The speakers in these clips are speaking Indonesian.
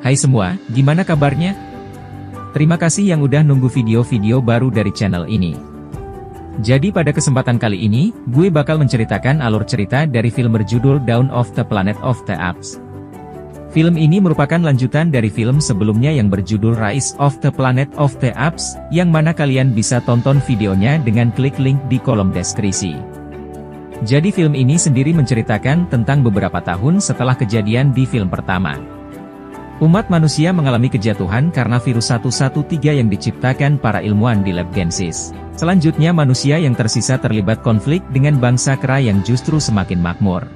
Hai semua, gimana kabarnya? Terima kasih yang udah nunggu video-video baru dari channel ini. Jadi pada kesempatan kali ini, gue bakal menceritakan alur cerita dari film berjudul Dawn of the Planet of the Apes. Film ini merupakan lanjutan dari film sebelumnya yang berjudul Rise of the Planet of the Apes, yang mana kalian bisa tonton videonya dengan klik link di kolom deskripsi. Jadi film ini sendiri menceritakan tentang beberapa tahun setelah kejadian di film pertama. Umat manusia mengalami kejatuhan karena virus 113 yang diciptakan para ilmuwan di Lab Genesis. Selanjutnya manusia yang tersisa terlibat konflik dengan bangsa kera yang justru semakin makmur.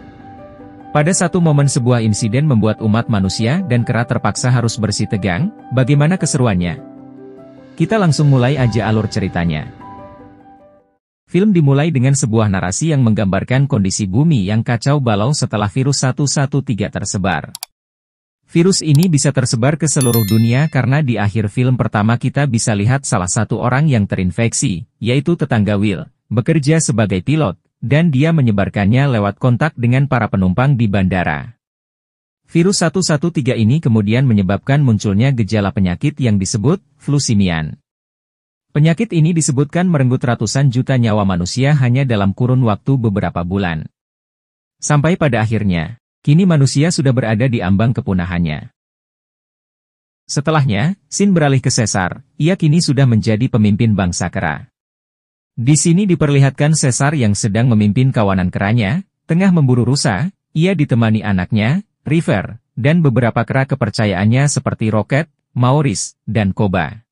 Pada satu momen sebuah insiden membuat umat manusia dan kera terpaksa harus bersih tegang. Bagaimana keseruannya? Kita langsung mulai aja alur ceritanya. Film dimulai dengan sebuah narasi yang menggambarkan kondisi bumi yang kacau balau setelah virus 113 tersebar. Virus ini bisa tersebar ke seluruh dunia karena di akhir film pertama kita bisa lihat salah satu orang yang terinfeksi, yaitu tetangga Will, bekerja sebagai pilot, dan dia menyebarkannya lewat kontak dengan para penumpang di bandara. Virus 113 ini kemudian menyebabkan munculnya gejala penyakit yang disebut flu simian. Penyakit ini disebutkan merenggut ratusan juta nyawa manusia hanya dalam kurun waktu beberapa bulan. Sampai pada akhirnya, kini manusia sudah berada di ambang kepunahannya. Setelahnya, Sin beralih ke Caesar, ia kini sudah menjadi pemimpin bangsa kera. Di sini diperlihatkan Caesar yang sedang memimpin kawanan keranya, tengah memburu rusa, ia ditemani anaknya, River, dan beberapa kera kepercayaannya seperti Rocket, Maurice, dan Koba.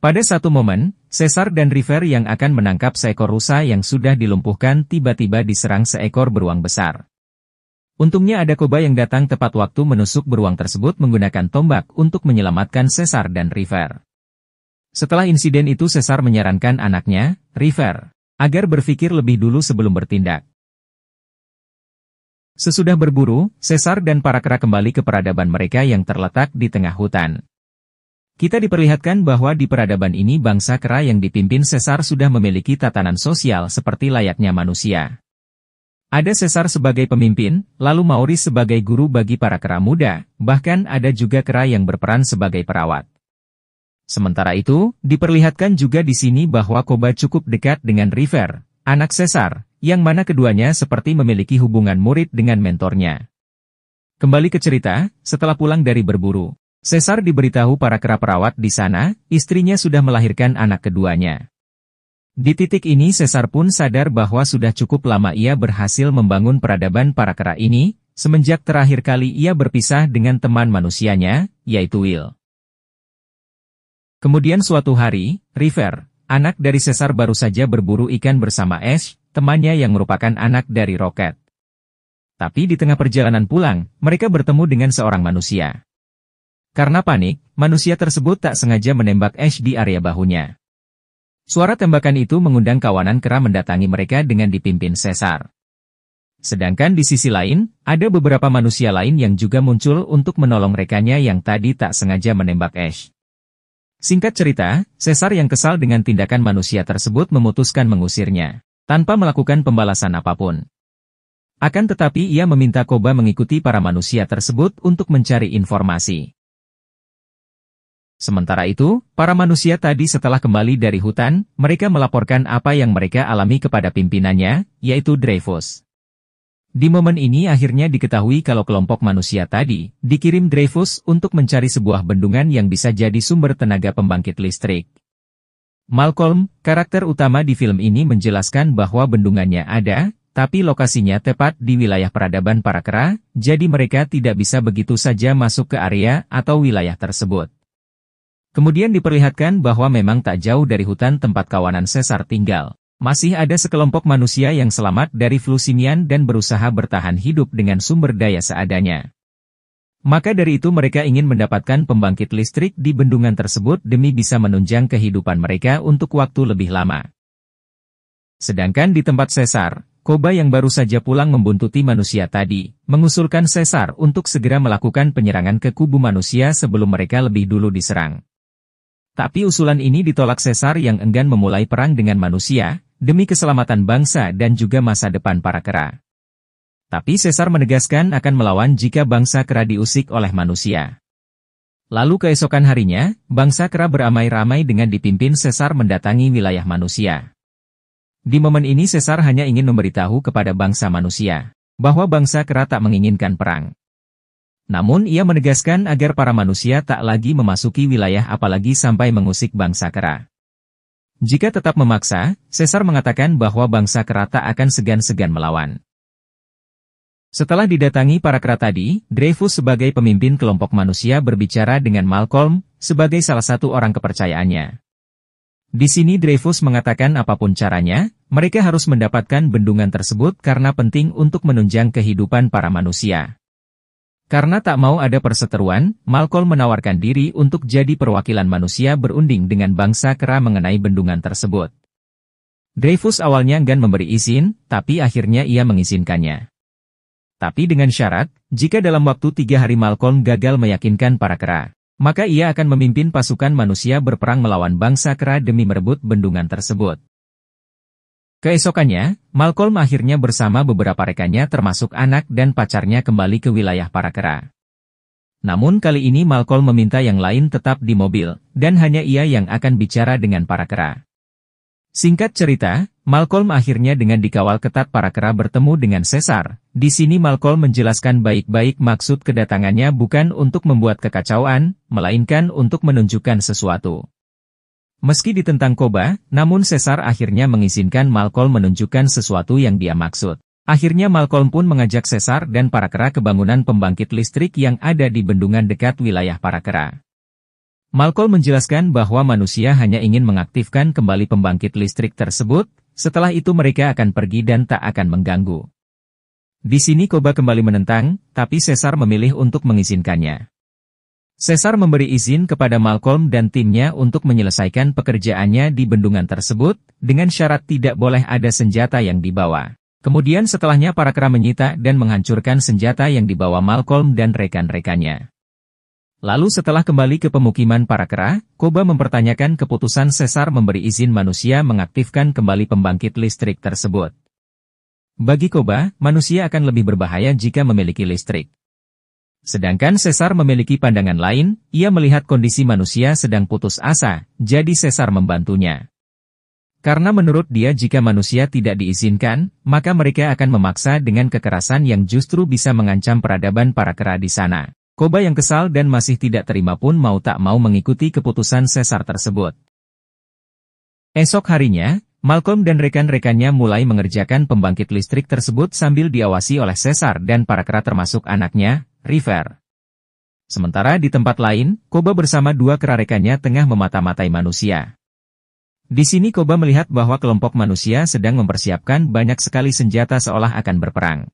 Pada satu momen, Caesar dan River yang akan menangkap seekor rusa yang sudah dilumpuhkan tiba-tiba diserang seekor beruang besar. Untungnya ada Koba yang datang tepat waktu menusuk beruang tersebut menggunakan tombak untuk menyelamatkan Caesar dan River. Setelah insiden itu Caesar menyarankan anaknya, River, agar berpikir lebih dulu sebelum bertindak. Sesudah berburu, Caesar dan para kera kembali ke peradaban mereka yang terletak di tengah hutan. Kita diperlihatkan bahwa di peradaban ini bangsa kera yang dipimpin Caesar sudah memiliki tatanan sosial seperti layaknya manusia. Ada Caesar sebagai pemimpin, lalu Maurice sebagai guru bagi para kera muda, bahkan ada juga kera yang berperan sebagai perawat. Sementara itu, diperlihatkan juga di sini bahwa Koba cukup dekat dengan River, anak Caesar, yang mana keduanya seperti memiliki hubungan murid dengan mentornya. Kembali ke cerita, setelah pulang dari berburu, Caesar diberitahu para kera perawat di sana, istrinya sudah melahirkan anak keduanya. Di titik ini Caesar pun sadar bahwa sudah cukup lama ia berhasil membangun peradaban para kera ini, semenjak terakhir kali ia berpisah dengan teman manusianya, yaitu Will. Kemudian suatu hari, River, anak dari Caesar baru saja berburu ikan bersama Ash, temannya yang merupakan anak dari Rocket. Tapi di tengah perjalanan pulang, mereka bertemu dengan seorang manusia. Karena panik, manusia tersebut tak sengaja menembak Ash di area bahunya. Suara tembakan itu mengundang kawanan kera mendatangi mereka dengan dipimpin Caesar. Sedangkan di sisi lain, ada beberapa manusia lain yang juga muncul untuk menolong rekannya yang tadi tak sengaja menembak Ash. Singkat cerita, Caesar yang kesal dengan tindakan manusia tersebut memutuskan mengusirnya, tanpa melakukan pembalasan apapun. Akan tetapi ia meminta Koba mengikuti para manusia tersebut untuk mencari informasi. Sementara itu, para manusia tadi setelah kembali dari hutan, mereka melaporkan apa yang mereka alami kepada pimpinannya, yaitu Dreyfus. Di momen ini akhirnya diketahui kalau kelompok manusia tadi, dikirim Dreyfus untuk mencari sebuah bendungan yang bisa jadi sumber tenaga pembangkit listrik. Malcolm, karakter utama di film ini menjelaskan bahwa bendungannya ada, tapi lokasinya tepat di wilayah peradaban para kera, jadi mereka tidak bisa begitu saja masuk ke area atau wilayah tersebut. Kemudian diperlihatkan bahwa memang tak jauh dari hutan tempat kawanan Caesar tinggal. Masih ada sekelompok manusia yang selamat dari flu simian dan berusaha bertahan hidup dengan sumber daya seadanya. Maka dari itu mereka ingin mendapatkan pembangkit listrik di bendungan tersebut demi bisa menunjang kehidupan mereka untuk waktu lebih lama. Sedangkan di tempat Caesar, Koba yang baru saja pulang membuntuti manusia tadi, mengusulkan Caesar untuk segera melakukan penyerangan ke kubu manusia sebelum mereka lebih dulu diserang. Tapi usulan ini ditolak Caesar yang enggan memulai perang dengan manusia, demi keselamatan bangsa dan juga masa depan para kera. Tapi Caesar menegaskan akan melawan jika bangsa kera diusik oleh manusia. Lalu keesokan harinya, bangsa kera beramai-ramai dengan dipimpin Caesar mendatangi wilayah manusia. Di momen ini Caesar hanya ingin memberitahu kepada bangsa manusia bahwa bangsa kera tak menginginkan perang. Namun ia menegaskan agar para manusia tak lagi memasuki wilayah apalagi sampai mengusik bangsa kera. Jika tetap memaksa, Caesar mengatakan bahwa bangsa kera tak akan segan-segan melawan. Setelah didatangi para kera tadi, Dreyfus sebagai pemimpin kelompok manusia berbicara dengan Malcolm, sebagai salah satu orang kepercayaannya. Di sini Dreyfus mengatakan apapun caranya, mereka harus mendapatkan bendungan tersebut karena penting untuk menunjang kehidupan para manusia. Karena tak mau ada perseteruan, Malcolm menawarkan diri untuk jadi perwakilan manusia berunding dengan bangsa kera mengenai bendungan tersebut. Dreyfus awalnya enggan memberi izin, tapi akhirnya ia mengizinkannya. Tapi dengan syarat, jika dalam waktu 3 hari Malcolm gagal meyakinkan para kera, maka ia akan memimpin pasukan manusia berperang melawan bangsa kera demi merebut bendungan tersebut. Keesokannya, Malcolm akhirnya bersama beberapa rekannya termasuk anak dan pacarnya kembali ke wilayah para kera. Namun kali ini Malcolm meminta yang lain tetap di mobil, dan hanya ia yang akan bicara dengan para kera. Singkat cerita, Malcolm akhirnya dengan dikawal ketat para kera bertemu dengan Caesar. Di sini Malcolm menjelaskan baik-baik maksud kedatangannya bukan untuk membuat kekacauan, melainkan untuk menunjukkan sesuatu. Meski ditentang Koba, namun Caesar akhirnya mengizinkan Malcolm menunjukkan sesuatu yang dia maksud. Akhirnya Malcolm pun mengajak Caesar dan para kera ke bangunan pembangkit listrik yang ada di bendungan dekat wilayah para kera. Malcolm menjelaskan bahwa manusia hanya ingin mengaktifkan kembali pembangkit listrik tersebut, setelah itu mereka akan pergi dan tak akan mengganggu. Di sini Koba kembali menentang, tapi Caesar memilih untuk mengizinkannya. Caesar memberi izin kepada Malcolm dan timnya untuk menyelesaikan pekerjaannya di bendungan tersebut, dengan syarat tidak boleh ada senjata yang dibawa. Kemudian setelahnya para kera menyita dan menghancurkan senjata yang dibawa Malcolm dan rekan-rekannya. Lalu setelah kembali ke pemukiman para kera, Koba mempertanyakan keputusan Caesar memberi izin manusia mengaktifkan kembali pembangkit listrik tersebut. Bagi Koba, manusia akan lebih berbahaya jika memiliki listrik. Sedangkan Caesar memiliki pandangan lain, ia melihat kondisi manusia sedang putus asa, jadi Caesar membantunya. Karena menurut dia jika manusia tidak diizinkan, maka mereka akan memaksa dengan kekerasan yang justru bisa mengancam peradaban para kera di sana. Koba yang kesal dan masih tidak terima pun mau tak mau mengikuti keputusan Caesar tersebut. Esok harinya, Malcolm dan rekan-rekannya mulai mengerjakan pembangkit listrik tersebut sambil diawasi oleh Caesar dan para kera termasuk anaknya, River. Sementara di tempat lain, Koba bersama 2 kera rekannya tengah memata-matai manusia. Di sini Koba melihat bahwa kelompok manusia sedang mempersiapkan banyak sekali senjata seolah akan berperang.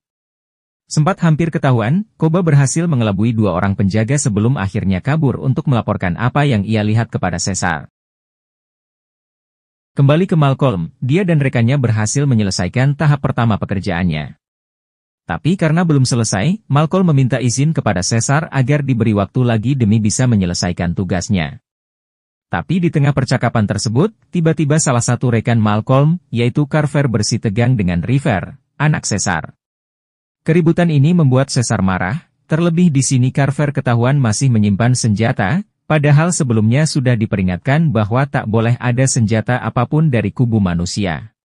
Sempat hampir ketahuan, Koba berhasil mengelabui 2 orang penjaga sebelum akhirnya kabur untuk melaporkan apa yang ia lihat kepada Caesar. Kembali ke Malcolm, dia dan rekannya berhasil menyelesaikan tahap pertama pekerjaannya. Tapi karena belum selesai, Malcolm meminta izin kepada Caesar agar diberi waktu lagi demi bisa menyelesaikan tugasnya. Tapi di tengah percakapan tersebut, tiba-tiba salah satu rekan Malcolm, yaitu Carver bersitegang dengan River, anak Caesar. Keributan ini membuat Caesar marah, terlebih di sini Carver ketahuan masih menyimpan senjata, padahal sebelumnya sudah diperingatkan bahwa tak boleh ada senjata apapun dari kubu manusia.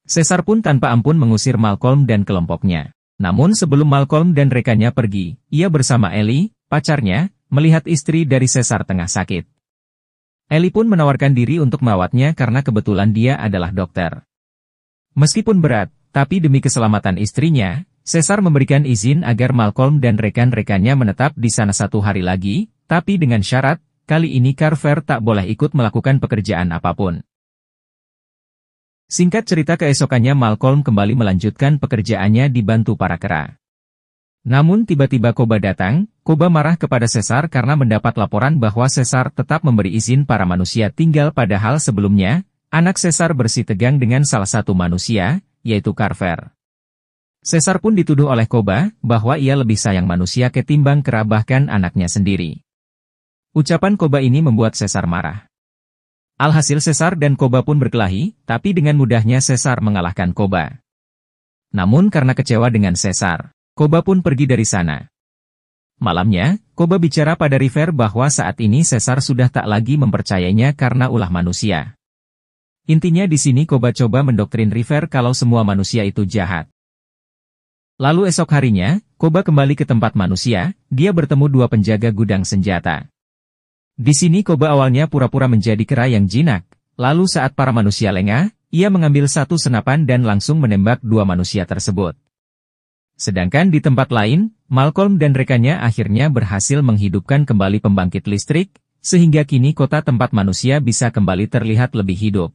Caesar pun tanpa ampun mengusir Malcolm dan kelompoknya. Namun sebelum Malcolm dan rekannya pergi, ia bersama Ellie, pacarnya, melihat istri dari Caesar tengah sakit. Ellie pun menawarkan diri untuk merawatnya karena kebetulan dia adalah dokter. Meskipun berat, tapi demi keselamatan istrinya, Caesar memberikan izin agar Malcolm dan rekan-rekannya menetap di sana 1 hari lagi, tapi dengan syarat, kali ini Carver tak boleh ikut melakukan pekerjaan apapun. Singkat cerita keesokannya Malcolm kembali melanjutkan pekerjaannya dibantu para kera. Namun tiba-tiba Koba datang, Koba marah kepada Caesar karena mendapat laporan bahwa Caesar tetap memberi izin para manusia tinggal padahal sebelumnya, anak Caesar bersitegang dengan salah satu manusia, yaitu Carver. Caesar pun dituduh oleh Koba bahwa ia lebih sayang manusia ketimbang kera bahkan anaknya sendiri. Ucapan Koba ini membuat Caesar marah. Alhasil Caesar dan Koba pun berkelahi, tapi dengan mudahnya Caesar mengalahkan Koba. Namun karena kecewa dengan Caesar, Koba pun pergi dari sana. Malamnya, Koba bicara pada River bahwa saat ini Caesar sudah tak lagi mempercayainya karena ulah manusia. Intinya di sini Koba coba mendoktrin River kalau semua manusia itu jahat. Lalu esok harinya, Koba kembali ke tempat manusia, dia bertemu dua penjaga gudang senjata. Di sini Koba awalnya pura-pura menjadi kera yang jinak, lalu saat para manusia lengah, ia mengambil satu senapan dan langsung menembak dua manusia tersebut. Sedangkan di tempat lain, Malcolm dan rekannya akhirnya berhasil menghidupkan kembali pembangkit listrik, sehingga kini kota tempat manusia bisa kembali terlihat lebih hidup.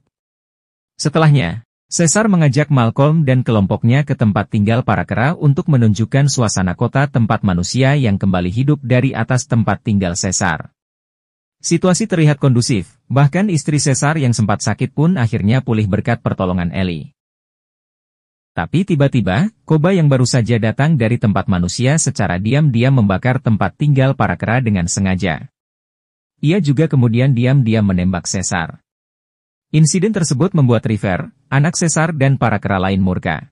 Setelahnya, Caesar mengajak Malcolm dan kelompoknya ke tempat tinggal para kera untuk menunjukkan suasana kota tempat manusia yang kembali hidup dari atas tempat tinggal Caesar. Situasi terlihat kondusif, bahkan istri Caesar yang sempat sakit pun akhirnya pulih berkat pertolongan Ellie. Tapi tiba-tiba, Koba yang baru saja datang dari tempat manusia secara diam-diam membakar tempat tinggal para kera dengan sengaja. Ia juga kemudian diam-diam menembak Caesar. Insiden tersebut membuat River, anak Caesar dan para kera lain murka.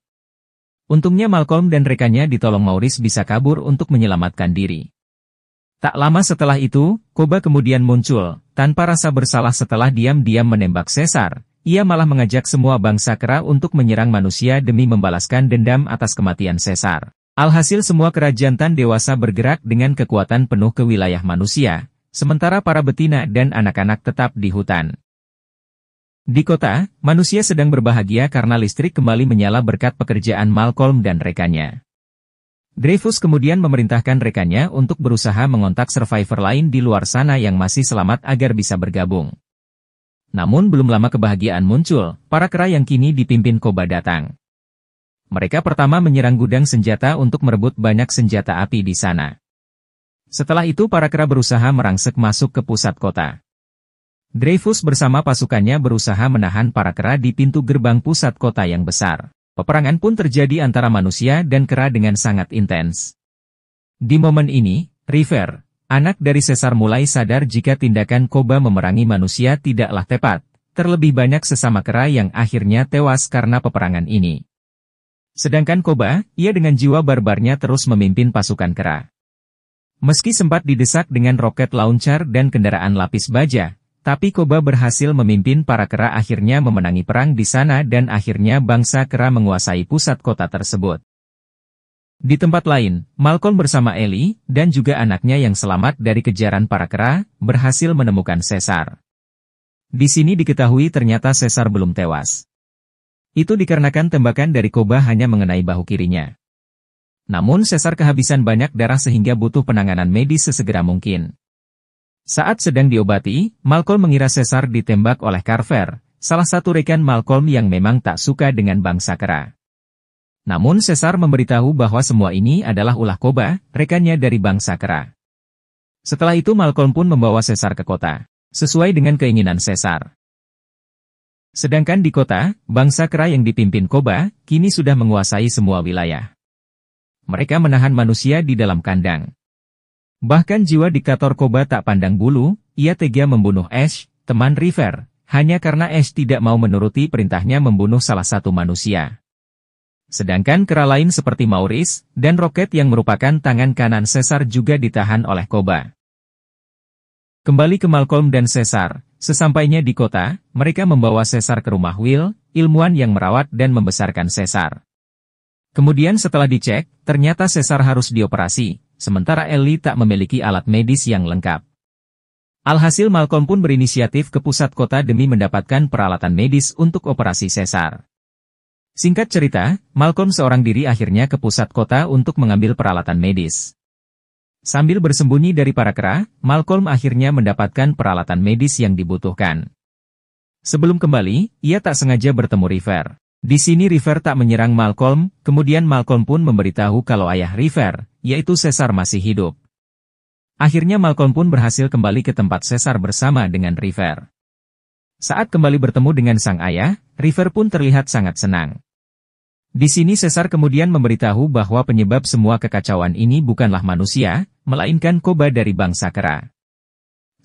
Untungnya Malcolm dan rekannya ditolong Maurice bisa kabur untuk menyelamatkan diri. Tak lama setelah itu, Koba kemudian muncul, tanpa rasa bersalah setelah diam-diam menembak Caesar. Ia malah mengajak semua bangsa kera untuk menyerang manusia demi membalaskan dendam atas kematian Caesar. Alhasil semua kera jantan dewasa bergerak dengan kekuatan penuh ke wilayah manusia, sementara para betina dan anak-anak tetap di hutan. Di kota, manusia sedang berbahagia karena listrik kembali menyala berkat pekerjaan Malcolm dan rekannya. Dreyfus kemudian memerintahkan rekannya untuk berusaha mengontak survivor lain di luar sana yang masih selamat agar bisa bergabung. Namun belum lama kebahagiaan muncul, para kera yang kini dipimpin Koba datang. Mereka pertama menyerang gudang senjata untuk merebut banyak senjata api di sana. Setelah itu para kera berusaha merangsek masuk ke pusat kota. Dreyfus bersama pasukannya berusaha menahan para kera di pintu gerbang pusat kota yang besar. Peperangan pun terjadi antara manusia dan kera dengan sangat intens. Di momen ini, River, anak dari Caesar mulai sadar jika tindakan Koba memerangi manusia tidaklah tepat, terlebih banyak sesama kera yang akhirnya tewas karena peperangan ini. Sedangkan Koba, ia dengan jiwa barbarnya terus memimpin pasukan kera. Meski sempat didesak dengan roket launcher dan kendaraan lapis baja, tapi Koba berhasil memimpin para kera akhirnya memenangi perang di sana dan akhirnya bangsa kera menguasai pusat kota tersebut. Di tempat lain, Malcolm bersama Ellie, dan juga anaknya yang selamat dari kejaran para kera, berhasil menemukan Caesar. Di sini diketahui ternyata Caesar belum tewas. Itu dikarenakan tembakan dari Koba hanya mengenai bahu kirinya. Namun Caesar kehabisan banyak darah sehingga butuh penanganan medis sesegera mungkin. Saat sedang diobati, Malcolm mengira Caesar ditembak oleh Carver, salah satu rekan Malcolm yang memang tak suka dengan bangsa kera. Namun Caesar memberitahu bahwa semua ini adalah ulah Koba, rekannya dari bangsa kera. Setelah itu Malcolm pun membawa Caesar ke kota, sesuai dengan keinginan Caesar. Sedangkan di kota, bangsa kera yang dipimpin Koba, kini sudah menguasai semua wilayah. Mereka menahan manusia di dalam kandang. Bahkan jiwa diktator Koba tak pandang bulu, ia tega membunuh Ash, teman River, hanya karena Ash tidak mau menuruti perintahnya membunuh salah satu manusia. Sedangkan kera lain seperti Maurice, dan Rocket yang merupakan tangan kanan Caesar juga ditahan oleh Koba. Kembali ke Malcolm dan Caesar, sesampainya di kota, mereka membawa Caesar ke rumah Will, ilmuwan yang merawat dan membesarkan Caesar. Kemudian setelah dicek, ternyata Caesar harus dioperasi, sementara Ellie tak memiliki alat medis yang lengkap. Alhasil Malcolm pun berinisiatif ke pusat kota demi mendapatkan peralatan medis untuk operasi Caesar. Singkat cerita, Malcolm seorang diri akhirnya ke pusat kota untuk mengambil peralatan medis. Sambil bersembunyi dari para kera, Malcolm akhirnya mendapatkan peralatan medis yang dibutuhkan. Sebelum kembali, ia tak sengaja bertemu River. Di sini River tak menyerang Malcolm, kemudian Malcolm pun memberitahu kalau ayah River, yaitu Caesar masih hidup. Akhirnya Malcolm pun berhasil kembali ke tempat Caesar bersama dengan River. Saat kembali bertemu dengan sang ayah, River pun terlihat sangat senang. Di sini Caesar kemudian memberitahu bahwa penyebab semua kekacauan ini bukanlah manusia, melainkan Koba dari bangsa kera.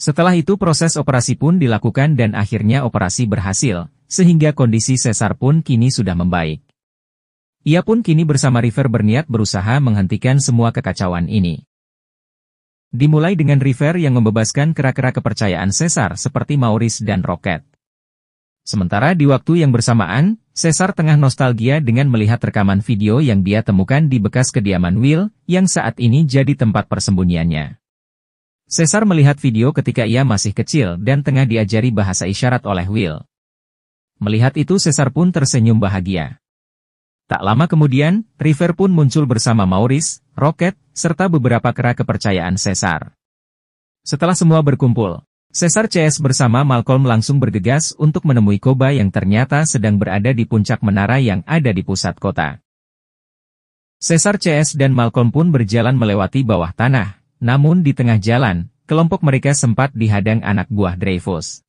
Setelah itu proses operasi pun dilakukan dan akhirnya operasi berhasil, sehingga kondisi Caesar pun kini sudah membaik. Ia pun kini bersama River berniat berusaha menghentikan semua kekacauan ini. Dimulai dengan River yang membebaskan kera-kera kepercayaan Caesar seperti Maurice dan Rocket. Sementara di waktu yang bersamaan, Caesar tengah nostalgia dengan melihat rekaman video yang dia temukan di bekas kediaman Will, yang saat ini jadi tempat persembunyiannya. Caesar melihat video ketika ia masih kecil dan tengah diajari bahasa isyarat oleh Will. Melihat itu Caesar pun tersenyum bahagia. Tak lama kemudian, River pun muncul bersama Maurice, Rocket, serta beberapa kera kepercayaan Caesar. Setelah semua berkumpul, Caesar CS bersama Malcolm langsung bergegas untuk menemui Koba yang ternyata sedang berada di puncak menara yang ada di pusat kota. Caesar CS dan Malcolm pun berjalan melewati bawah tanah, namun di tengah jalan, kelompok mereka sempat dihadang anak buah Dreyfus.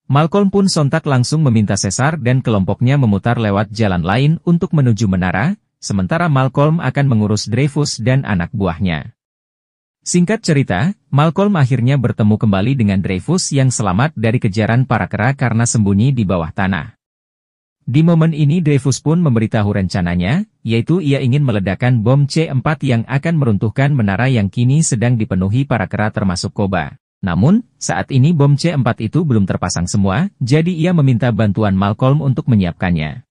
Malcolm pun sontak langsung meminta Caesar dan kelompoknya memutar lewat jalan lain untuk menuju menara, sementara Malcolm akan mengurus Dreyfus dan anak buahnya. Singkat cerita, Malcolm akhirnya bertemu kembali dengan Dreyfus yang selamat dari kejaran para kera karena sembunyi di bawah tanah. Di momen ini Dreyfus pun memberitahu rencananya, yaitu ia ingin meledakkan bom C4 yang akan meruntuhkan menara yang kini sedang dipenuhi para kera termasuk Koba. Namun, saat ini bom C4 itu belum terpasang semua, jadi ia meminta bantuan Malcolm untuk menyiapkannya.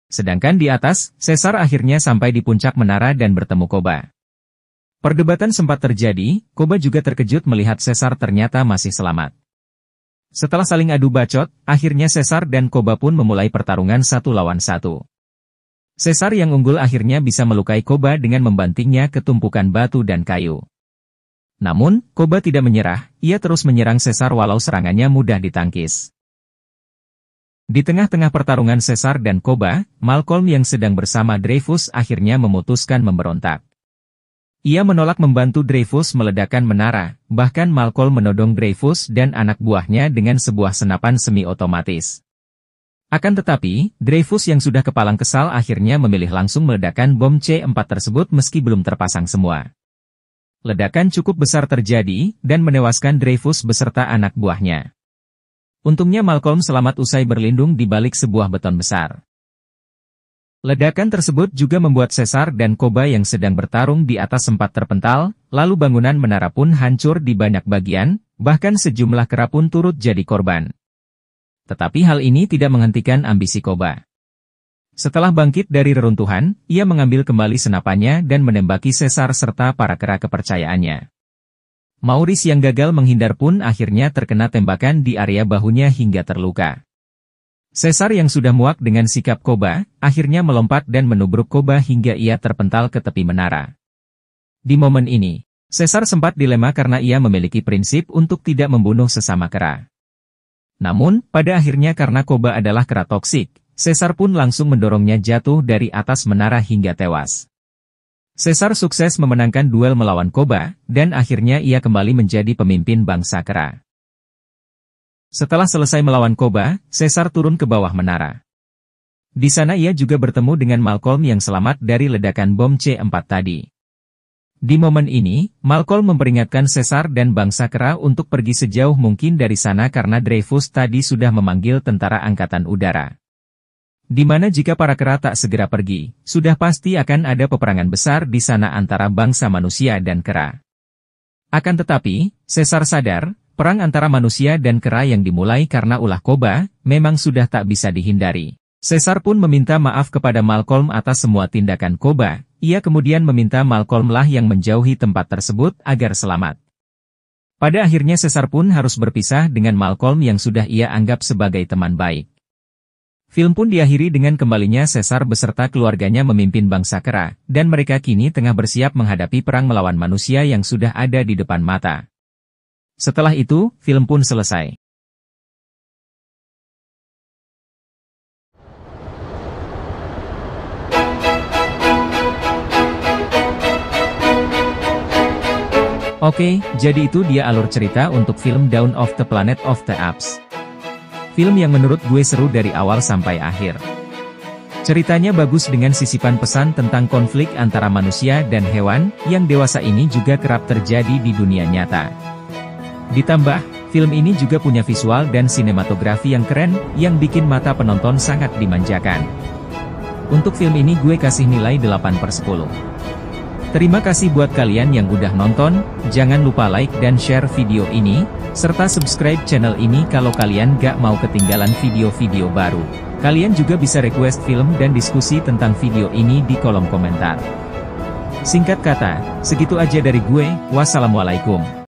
Sedangkan di atas, Caesar akhirnya sampai di puncak menara dan bertemu Koba. Perdebatan sempat terjadi, Koba juga terkejut melihat Caesar ternyata masih selamat. Setelah saling adu bacot, akhirnya Caesar dan Koba pun memulai pertarungan 1 lawan 1. Caesar yang unggul akhirnya bisa melukai Koba dengan membantingnya ke tumpukan batu dan kayu. Namun, Koba tidak menyerah, ia terus menyerang Caesar walau serangannya mudah ditangkis. Di tengah-tengah pertarungan Caesar dan Koba, Malcolm yang sedang bersama Dreyfus akhirnya memutuskan memberontak. Ia menolak membantu Dreyfus meledakkan menara, bahkan Malcolm menodong Dreyfus dan anak buahnya dengan sebuah senapan semi-otomatis. Akan tetapi, Dreyfus yang sudah kepalang kesal akhirnya memilih langsung meledakkan bom C4 tersebut meski belum terpasang semua. Ledakan cukup besar terjadi, dan menewaskan Dreyfus beserta anak buahnya. Untungnya Malcolm selamat usai berlindung di balik sebuah beton besar. Ledakan tersebut juga membuat Caesar dan Koba yang sedang bertarung di atas sempat terpental, lalu bangunan menara pun hancur di banyak bagian, bahkan sejumlah kera pun turut jadi korban. Tetapi hal ini tidak menghentikan ambisi Koba. Setelah bangkit dari reruntuhan, ia mengambil kembali senapannya dan menembaki Caesar serta para kera kepercayaannya. Maurice yang gagal menghindar pun akhirnya terkena tembakan di area bahunya hingga terluka. Caesar yang sudah muak dengan sikap Koba, akhirnya melompat dan menubruk Koba hingga ia terpental ke tepi menara. Di momen ini, Caesar sempat dilema karena ia memiliki prinsip untuk tidak membunuh sesama kera. Namun, pada akhirnya karena Koba adalah kera toksik, Caesar pun langsung mendorongnya jatuh dari atas menara hingga tewas. Caesar sukses memenangkan duel melawan Koba, dan akhirnya ia kembali menjadi pemimpin bangsa kera. Setelah selesai melawan Koba, Caesar turun ke bawah menara. Di sana ia juga bertemu dengan Malcolm yang selamat dari ledakan bom C4 tadi. Di momen ini, Malcolm memperingatkan Caesar dan bangsa kera untuk pergi sejauh mungkin dari sana karena Dreyfus tadi sudah memanggil tentara angkatan udara. Di mana jika para kera tak segera pergi, sudah pasti akan ada peperangan besar di sana antara bangsa manusia dan kera. Akan tetapi, Caesar sadar, perang antara manusia dan kera yang dimulai karena ulah Koba, memang sudah tak bisa dihindari. Caesar pun meminta maaf kepada Malcolm atas semua tindakan Koba, ia kemudian meminta Malcolm lah yang menjauhi tempat tersebut agar selamat. Pada akhirnya Caesar pun harus berpisah dengan Malcolm yang sudah ia anggap sebagai teman baik. Film pun diakhiri dengan kembalinya Caesar beserta keluarganya memimpin bangsa kera, dan mereka kini tengah bersiap menghadapi perang melawan manusia yang sudah ada di depan mata. Setelah itu, film pun selesai. Oke, jadi itu dia alur cerita untuk film Dawn of the Planet of the Apes. Film yang menurut gue seru dari awal sampai akhir. Ceritanya bagus dengan sisipan pesan tentang konflik antara manusia dan hewan, yang dewasa ini juga kerap terjadi di dunia nyata. Ditambah, film ini juga punya visual dan sinematografi yang keren, yang bikin mata penonton sangat dimanjakan. Untuk film ini gue kasih nilai 8/10. Terima kasih buat kalian yang udah nonton, jangan lupa like dan share video ini, serta subscribe channel ini kalau kalian gak mau ketinggalan video-video baru. Kalian juga bisa request film dan diskusi tentang video ini di kolom komentar. Singkat kata, segitu aja dari gue, wassalamualaikum.